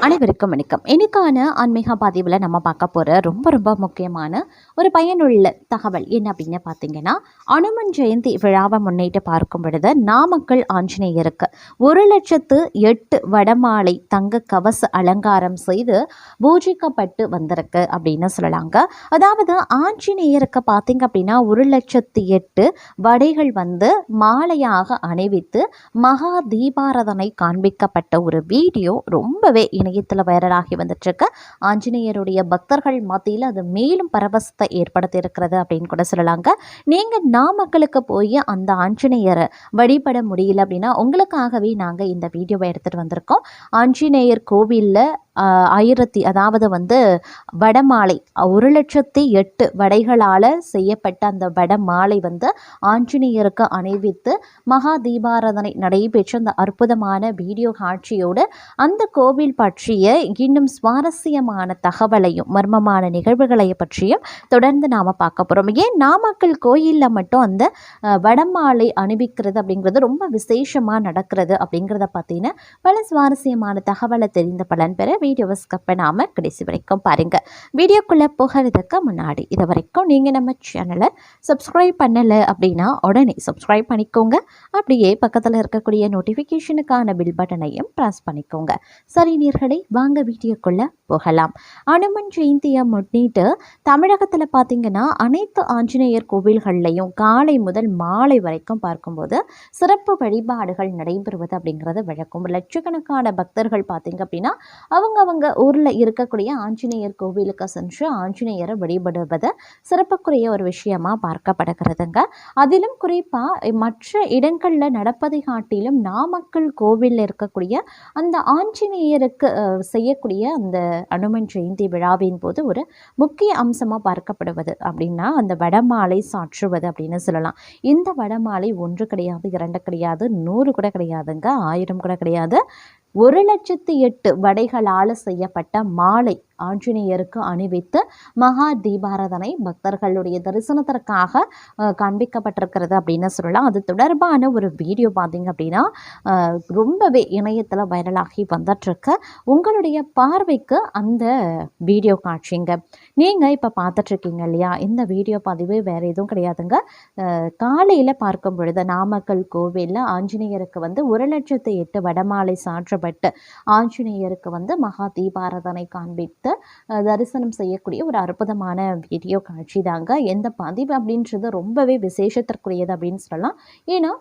அனைவருக்கும் வணக்கம். இன்னைக்கான ஆன்மீக பதிவில் நம்ம பார்க்க போகிற ரொம்ப ரொம்ப முக்கியமான ஒரு பயனுள்ள தகவல் என்ன அப்படின்னு பார்த்தீங்கன்னா, அனுமன் ஜெயந்தி விழாவை முன்னிட்டு பார்க்கும் பொழுது நாமக்கல் ஆஞ்சநேயருக்கு 1,08,000 வடமாலை தங்க கவச அலங்காரம் செய்து பூஜிக்கப்பட்டு வந்திருக்கு அப்படின்னு சொல்லலாங்க. அதாவது ஆஞ்சநேயருக்கு பார்த்தீங்க அப்படின்னா 1,08,000 வடைகள் மாலையாக அணிவித்து மகா தீபாராதனை காண்பிக்கப்பட்ட ஒரு வீடியோ ரொம்பவே இணையத்தில் வைரலாகி வந்துட்டுருக்கு. ஆஞ்சநேயருடைய பக்தர்கள் மத்தியில் அது மேலும் பரவசத்தை ஏற்படுத்தி இருக்கிறது அப்படின்னு கூட சொல்லலாங்க. நீங்கள் நாமக்கலுக்கு போய் அந்த ஆஞ்சநேயரை வழிபட முடியல அப்படின்னா உங்களுக்காகவே நாங்கள் இந்த வீடியோவை எடுத்துகிட்டு வந்திருக்கோம். ஆஞ்சநேயர் கோவிலில் அதாவது வடமாலை 1,08,000 வடைகளால் செய்யப்பட்ட அந்த வடமாலை ஆஞ்சநேயருக்கு அணிவித்து மகா தீபாராதனை நடைபெற்ற அந்த அற்புதமான வீடியோ காட்சியோடு அந்த கோவில் பற்றிய இன்னும் சுவாரஸ்யமான தகவலையும் மர்மமான நிகழ்வுகளை பற்றியும் தொடர்ந்து நாம் பார்க்க போகிறோம். ஏன் நாமக்கல் கோயிலில் மட்டும் அந்த வடமாலை அணிவிக்கிறது அப்படிங்கிறது ரொம்ப விசேஷமாக நடக்கிறது அப்படிங்கிறத பார்த்தீங்கன்னா பல சுவாரஸ்யமான தகவலை தெரிந்த பலன் பெற வீடியோவை ஸ்கிப் பண்ணாமல் கடைசி வரைக்கும் பாருங்கள். வீடியோக்குள்ளே போகிறதுக்கு முன்னாடி இது வரைக்கும் நீங்கள் நம்ம சேனலை சப்ஸ்கிரைப் பண்ணலை அப்படின்னா உடனே சப்ஸ்கிரைப் பண்ணிக்கோங்க. அப்படியே பக்கத்தில் இருக்கக்கூடிய நோட்டிஃபிகேஷனுக்கான பில் பட்டனையும் ப்ரெஸ் பண்ணிக்கோங்க. சரி நேயர்களே, வாங்க வீடியோக்குள்ளே போகலாம். அனுமன் ஜெயந்தியை முன்னிட்டு தமிழகத்தில் பார்த்தீங்கன்னா அனைத்து ஆஞ்சநேயர் கோவில்கள்லையும் காலை முதல் மாலை வரைக்கும் பார்க்கும்போது சிறப்பு வழிபாடுகள் நடைபெறுவது அப்படிங்கிறது வழக்கம். லட்சக்கணக்கான பக்தர்கள் பார்த்தீங்க அப்படின்னா அவங்க ஊரில் இருக்கக்கூடிய ஆஞ்சநேயர் கோவிலுக்கு சென்று ஆஞ்சநேயரை வழிபடுவது சிறப்புக்குரிய ஒரு விஷயமா பார்க்கப்படுகிறதுங்க. அதிலும் குறிப்பாக மற்ற இடங்களில் நடப்பதை காட்டிலும் நாமக்கல் கோவிலில் இருக்கக்கூடிய அந்த ஆஞ்சநேயருக்கு செய்யக்கூடிய அந்த அனுமன் ஜெயந்தி விழாவின் போது ஒரு முக்கிய அம்சமாக பார்க்கப்படுவது அப்படின்னா அந்த வடமாலை சாற்றுவது அப்படின்னு சொல்லலாம். இந்த வடமாலை 1 கிடையாது, 2 கிடையாது, 100 கூட கிடையாதுங்க, 1000 கூட கிடையாது. 1,08,000 வடைகளால் செய்யப்பட்ட மாலை ஆஞ்சநேயருக்கு அணிவித்து மகா தீபாராதனை பக்தர்களுடைய தரிசனத்திற்காக காண்பிக்கப்பட்டிருக்கிறது அப்படின்னு சொல்லலாம். அது தொடர்பான ஒரு வீடியோ பார்த்தீங்க அப்படின்னா ரொம்பவே இணையத்தில் வைரலாகி வந்துட்டுருக்கு. உங்களுடைய பார்வைக்கு அந்த வீடியோ காட்சிங்க நீங்கள் இப்போ பார்த்துட்ருக்கீங்க இல்லையா? இந்த வீடியோ பதிவு வேறு எதுவும் கிடையாதுங்க. காலையில் பார்க்கும் பொழுது நாமக்கல் கோவிலில் ஆஞ்சநேயருக்கு 1,08,000 வடமாலை சாற்றப்பட்டு ஆஞ்சநேயருக்கு மகா தீபாராதனை காண்பித்து தரிசனம் செய்யக்கூடிய ஒரு அற்புதமான வீடியோ காட்சி தாங்க. எந்த பதிவு அப்படின்றது ரொம்பவே விசேஷத்திற்குரியது அப்படின்னு சொல்லலாம். ஏன்னா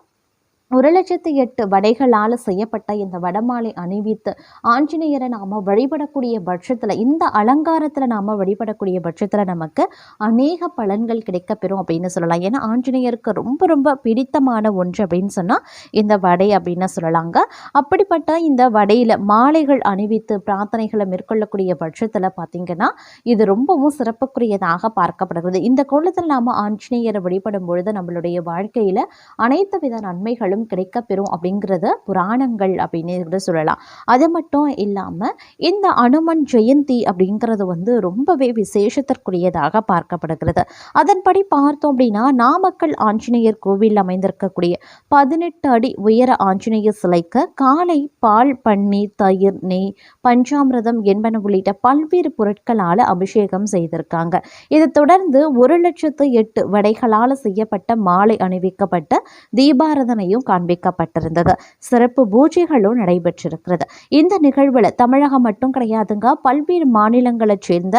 1,08,000 வடைகளால் செய்யப்பட்ட இந்த வடமாலை அணிவித்து ஆஞ்சநேயரை நாம் வழிபடக்கூடிய பட்சத்தில், இந்த அலங்காரத்தில் நாம் வழிபடக்கூடிய பட்சத்தில் நமக்கு அநேக பலன்கள் கிடைக்கப்பெறும் அப்படின்னு சொல்லலாம். ஏன்னா ஆஞ்சநேயருக்கு ரொம்ப ரொம்ப பிடித்தமான ஒன்று அப்படின்னு சொன்னால் இந்த வடை அப்படின்னு சொல்லலாங்க. அப்படிப்பட்ட இந்த வடையில் மாலைகள் அணிவித்து பிரார்த்தனைகளை மேற்கொள்ளக்கூடிய பட்சத்தில் பார்த்திங்கன்னா இது ரொம்பவும் சிறப்புக்குரியதாக பார்க்கப்படுகிறது. இந்த கோலத்தில் நாம் ஆஞ்சநேயரை வழிபடும் பொழுது நம்மளுடைய வாழ்க்கையில் அனைத்து வித நன்மைகளும் கிடைக்கப்பெறும் அப்படிங்கிறது புராணங்கள் அப்படின்னு கூட சொல்லலாம். அது மட்டும் இல்லாமல் இந்த அனுமன் ஜெயந்தி அப்படிங்கிறது ரொம்பவே விசேஷத்திற்குரியதாக பார்க்கப்படுகிறது. அதன்படி பார்த்தோம் அப்படின்னா நாமக்கல் ஆஞ்சநேயர் கோவில் அமைந்திருக்கக்கூடிய 18 அடி உயர ஆஞ்சநேயர் சிலைக்கு காலை பால், பன்னீர், தயிர், நெய், பஞ்சாமிரதம் என்பன உள்ளிட்ட பல்வேறு பொருட்களால் அபிஷேகம் செய்திருக்காங்க. இதை தொடர்ந்து 1,08,000 வடைகளால் செய்யப்பட்ட மாலை அணிவிக்கப்பட்ட தீபாராதனையும் காண்பிக்கப்பட்டிருந்தது. சிறப்பு பூஜைகளும் நடைபெற்றிருக்கிறது. இந்த நிகழ்வில் தமிழகம் மட்டும் கிடையாதுங்க, பல்வேறு மாநிலங்களைச் சேர்ந்த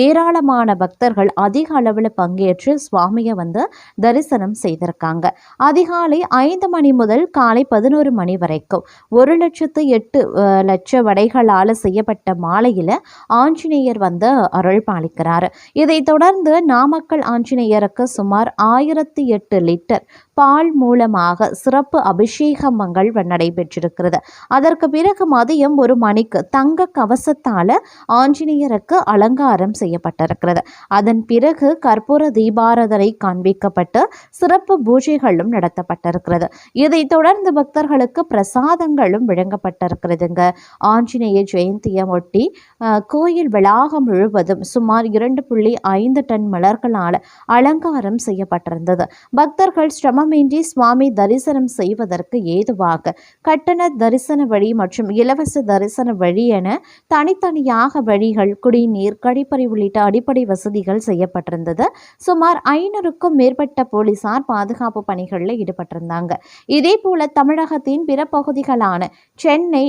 ஏராளமான பக்தர்கள் அதிக அளவில் பங்கேற்று சுவாமியை தரிசனம் செய்திருக்காங்க. அதிகாலை 5 மணி முதல் காலை 11 மணி வரைக்கும் 1,08,000 வடைகளால் செய்யப்பட்ட மாலையில் ஆஞ்சநேயர் அருள் பாலிக்கிறார். இதைத் தொடர்ந்து நாமக்கல் ஆஞ்சநேயருக்கு சுமார் 1008 லிட்டர் பால் மூலமாக சிறப்பு அபிஷேகங்கள் நடைபெற்றிருக்கிறது. அதற்கு பிறகு மதியம் 1 மணிக்கு தங்க கவசத்தால் ஆஞ்சநேயருக்கு அலங்காரம் செய்யப்பட்டிருக்கிறது. அதன் பிறகு கற்பூர தீபாராதனை காண்பிக்கப்பட்டு சிறப்பு பூஜைகளும் நடத்தப்பட்டிருக்கிறது. இதைத் தொடர்ந்து பக்தர்களுக்கு பிரசாதங்களும் வழங்கப்பட்டிருக்கிறதுங்க. ஆஞ்சநேய ஜெயந்தியை ஒட்டி கோயில் வளாகம் முழுவதும் சுமார் 2.5 டன் மலர்களால் அலங்காரம் செய்யப்பட்டிருந்தது. பக்தர்கள் சிரமமின்றி சுவாமி தரிசனம் செய்ய செய்வதற்கு ஏதுவாக கட்டண தரிசன வழி மற்றும் இலவச தரிசன வழி என தனித்தனியாக வழிகள், குடிநீர், கழிப்பறை உள்ளிட்ட அடிப்படை வசதிகள் செய்யப்பட்டிருந்தது. சுமார் 500க்கும் மேற்பட்ட போலீசார் பாதுகாப்பு பணிகளில் ஈடுபட்டிருந்தாங்க. இதே போல தமிழகத்தின் பிற பகுதிகளான சென்னை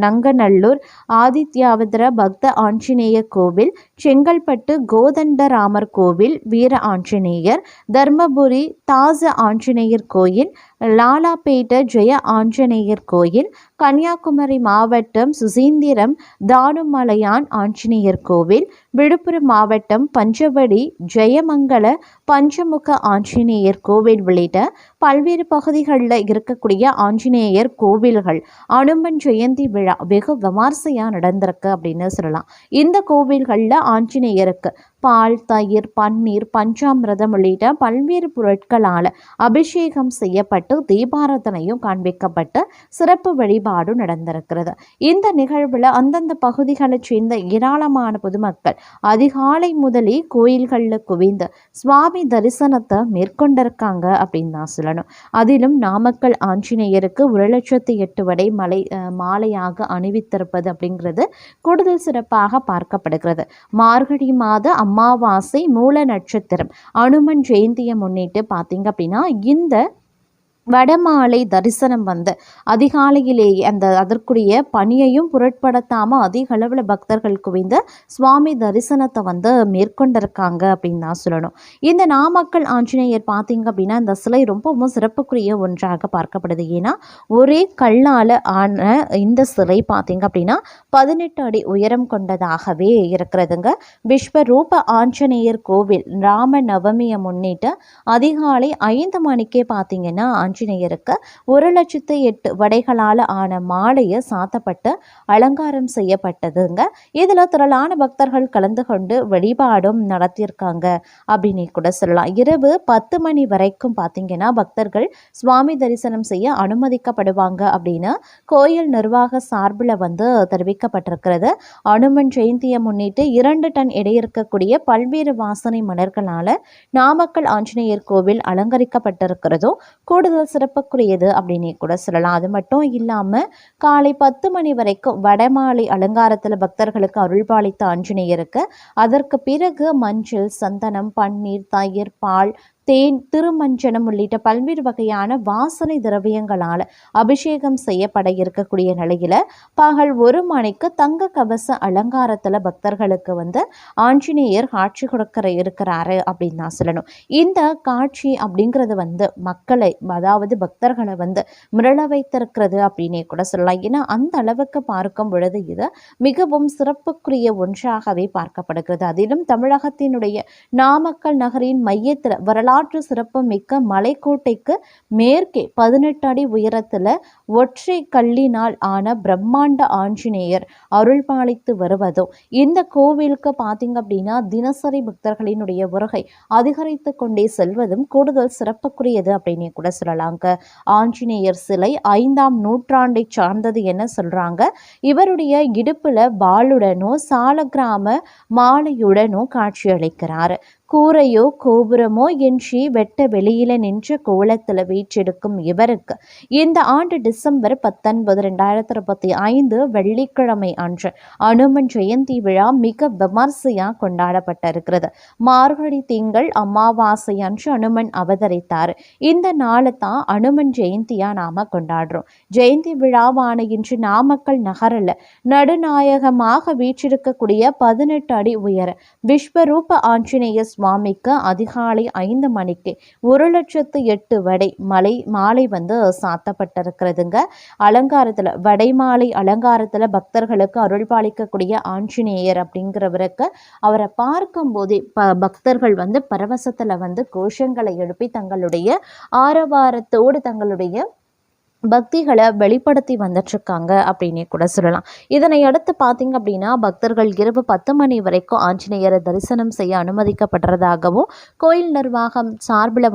நங்கநல்லூர் ஆதித்யாவதர பக்த ஆஞ்சநேயர் கோவில், செங்கல்பட்டு கோதண்டராமர் கோவில், வீர ஆஞ்சநேயர், தர்மபுரி தாச ஆஞ்சநேயர் கோயில், லாலாபேட்ட ஜெய ஆஞ்சநேயர் கோயில், கன்னியாகுமரி மாவட்டம் சுசீந்திரம் தானுமலையான் ஆஞ்சநேயர் கோவில், விழுப்புரம் மாவட்டம் பஞ்சவடி ஜெயமங்கல பஞ்சமுக ஆஞ்சநேயர் கோவில் உள்ளிட்ட பல்வேறு பகுதிகளில் இருக்கக்கூடிய ஆஞ்சநேயர் கோவில்கள் அனுமன் ஜெயந்தி விழா வெகு விமர்சையாக நடந்திருக்கு அப்படின்னு சொல்லலாம். இந்த கோவில்களில் ஆஞ்சநேயருக்கு பால், தயிர், பன்னீர், பஞ்சாமிரதம் உள்ளிட்ட பல்வேறு பொருட்களால் அபிஷேகம் செய்யப்பட்டு தீபாராதனையும் காண்பிக்கப்பட்டு சிறப்பு வழிபாடு நடந்திருக்கிறது. இந்த நிகழ்வில் அந்தந்த பகுதிகளைச் சேர்ந்த ஏராளமான பொதுமக்கள் அதிகாலை முதலே கோயில்களில் குவிந்து சுவாமி தரிசனத்தை மேற்கொண்டிருக்காங்க அப்படின்னு தான் சொல்லணும். அதிலும் நாமக்கல் ஆஞ்சநேயருக்கு 1,08,000 வடை மாலையாக அணிவித்திருப்பது அப்படிங்கிறது கூடுதல் சிறப்பாக பார்க்கப்படுகிறது. மார்கழி மாத அமாவாசை மூல நட்சத்திரம் அனுமன் ஜெயந்தியை முன்னிட்டு பார்த்தீங்க அப்படின்னா இந்த வடமாலை தரிசனம் அதிகாலையிலேயே அதற்குரிய பணியையும் பொருட்படுத்தாமல் அதிக அளவில் பக்தர்கள் குவிந்து சுவாமி தரிசனத்தை மேற்கொண்டிருக்காங்க அப்படின்னு தான் சொல்லணும். இந்த நாமக்கல் ஆஞ்சநேயர் பார்த்தீங்க அப்படின்னா இந்த சிலை ரொம்பவும் சிறப்புக்குரிய ஒன்றாக பார்க்கப்படுது. ஏன்னா ஒரே கல்லால் ஆன இந்த சிலை பார்த்தீங்க அப்படின்னா 18 அடி உயரம் கொண்டதாகவே இருக்கிறதுங்க. விஸ்வரூப ஆஞ்சநேயர் கோவில் ராம நவமியை முன்னிட்டு அதிகாலை 5 மணிக்கே பார்த்தீங்கன்னா ஆஞ்சநேயருக்கு 1,08,000 வடைகளால் ஆன மாலையை சாத்தப்பட்டு அலங்காரம் செய்யப்பட்டதுங்க. இதில் திரளான பக்தர்கள் கலந்து கொண்டு வழிபாடும் நடத்தியிருக்காங்க அப்படின்னு கூட சொல்லலாம். இரவு 10 மணி வரைக்கும் பார்த்தீங்கன்னா பக்தர்கள் சுவாமி தரிசனம் செய்ய அனுமதிக்கப்படுவாங்க அப்படின்னு கோயில் நிர்வாக சார்பில் தெரிவிக்கப்பட்டிருக்கிறது. அனுமன் ஜெயந்தியை முன்னிட்டு 2 டன் எடை இருக்கக்கூடிய பல்வேறு வாசனை மலர்களால் நாமக்கல் ஆஞ்சநேயர் கோவில் அலங்கரிக்கப்பட்டிருக்கிறதும் கூடுதல் சிறப்புக்குரியது அப்படின்னு கூட சொல்லலாம். அது மட்டும் இல்லாமல் காலை 10 மணி வரைக்கும் வடமாலை அலங்காரத்தில் பக்தர்களுக்கு அருள்பாலித்த ஆஞ்சநேயருக்கு அதற்கு பிறகு மஞ்சள், சந்தனம், பன்னீர், தயிர், பால், தேன், திருமஞ்சனம் உள்ளிட்ட பல்வேறு வகையான வாசனை திரவியங்களால் அபிஷேகம் செய்யப்பட இருக்கக்கூடிய நிலையில் பகல் 1 மணிக்கு தங்க கவச அலங்காரத்தில் பக்தர்களுக்கு ஆஞ்சநேயர் காட்சி கொடுக்க இருக்கிறாரு அப்படின்னு தான் சொல்லணும். இந்த காட்சி அப்படிங்கிறது மக்களை அதாவது பக்தர்களை மிரள வைத்திருக்கிறது அப்படின்னே கூட சொல்லலாம். ஏன்னா அந்த அளவுக்கு பார்க்கும் பொழுது இது மிகவும் சிறப்புக்குரிய ஒன்றாகவே பார்க்கப்படுகிறது. அதிலும் தமிழகத்தினுடைய நாமக்கல் நகரின் மையத்தில் வரலாற்று சிறப்பு மிக்க மலைக்கோட்டைக்கு மேற்கே 18 அடி உயரத்தில் ஒற்றை கல்லினால் ஆன பிரம்மாண்ட ஆஞ்சநேயர் அருள்பாலித்து வருவதும் இந்த கோவிலுக்கு பார்த்தீங்க அப்படின்னா தினசரி பக்தர்களினுடைய வருகை அதிகரித்து கொண்டே செல்வதும் கூடுதல் சிறப்புக்குரியது அப்படின்னு கூட சொல்லலாங்க. ஆஞ்சநேயர் சிலை 5ஆம் நூற்றாண்டை சார்ந்தது என சொல்றாங்க. இவருடைய இடுப்புல வாளுடனோ சாலக்கிராம மாலையுடனோ காட்சியளிக்கிறார். கூரையோ கோபுரமோ இன்றி வெட்ட வெளியில நின்ற கோலத்தில் வீற்றெடுக்கும் இவருக்கு இந்த ஆண்டு டிசம்பர் 19, 2025 வெள்ளிக்கிழமை அன்று அனுமன் ஜெயந்தி விழா மிக விமர்சையாக கொண்டாடப்பட்டிருக்கிறது. மார்கழி திங்கள் அமாவாசை அன்று அனுமன் அவதரித்தார். இந்த நாளை தான் அனுமன் ஜெயந்தியா நாம கொண்டாடுறோம். ஜெயந்தி விழாவான இன்று நாமக்கல் நகரில் நடுநாயகமாக வீற்றிருக்கக்கூடிய 18 அடி உயர விஸ்வரூப ஆஞ்சநேயர் சுவாமிக்கு அதிகாலை 5 மணிக்கு 1,08,000 வடை மாலை சாத்தப்பட்டிருக்கிறதுங்க. அலங்காரத்தில் வடை மாலை அலங்காரத்தில் பக்தர்களுக்கு அருள்பாலிக்கக்கூடிய ஆஞ்சநேயர் அப்படிங்கிறவருக்கு அவரை பார்க்கும் போதே பக்தர்கள் பரவசத்தில் கோஷங்களை எழுப்பி தங்களுடைய ஆரவாரத்தோடு தங்களுடைய பக்திகளை வெளிப்படுத்தி வந்துட்டுருக்காங்க அப்படின்னே கூட சொல்லலாம். இதனை அடுத்து பார்த்திங்க அப்படின்னா பக்தர்கள் இரவு 10 மணி வரைக்கும் ஆஞ்சநேயரை தரிசனம் செய்ய அனுமதிக்கப்படுறதாகவும் கோயில் நிர்வாகம் சார்பில்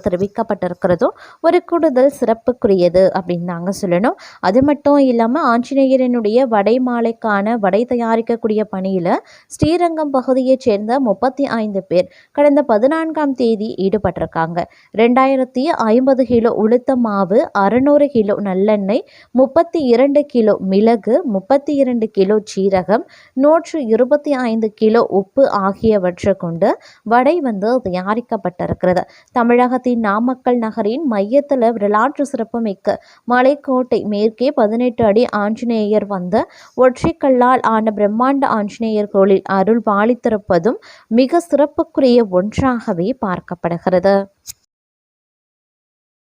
தெரிவிக்கப்பட்டிருக்கிறதும் ஒரு கூடுதல் சிறப்புக்குரியது அப்படின்னு தாங்க சொல்லணும். அது மட்டும் இல்லாமல் ஆஞ்சநேயரனுடைய வடை மாலைக்கான வடை தயாரிக்கக்கூடிய பணியில் ஸ்ரீரங்கம் பகுதியைச் சேர்ந்த 35 பேர் கடந்த 14ஆம் தேதி ஈடுபட்டிருக்காங்க. 2050 கிலோ உளுத்த மாவு, 600 கிலோ நல்லெண்ணெய், 32 கிலோ மிளகு, 32 கிலோ சீரகம், 125 கிலோ உப்பு ஆகியவற்றை கொண்டு வடை தயாரிக்கப்பட்டிருக்கிறது. தமிழகத்தின் நாமக்கல் நகரின் மையத்தில் வரலாற்று சிறப்புமிக்க மலைக்கோட்டை மேற்கே 18 அடி ஆஞ்சநேயர் ஒற்றைக்கல்லால் ஆன பிரம்மாண்ட ஆஞ்சநேயர் கோயிலில் அருள் பாலித்திருப்பதும் மிக சிறப்புக்குரிய ஒன்றாகவே பார்க்கப்படுகிறது.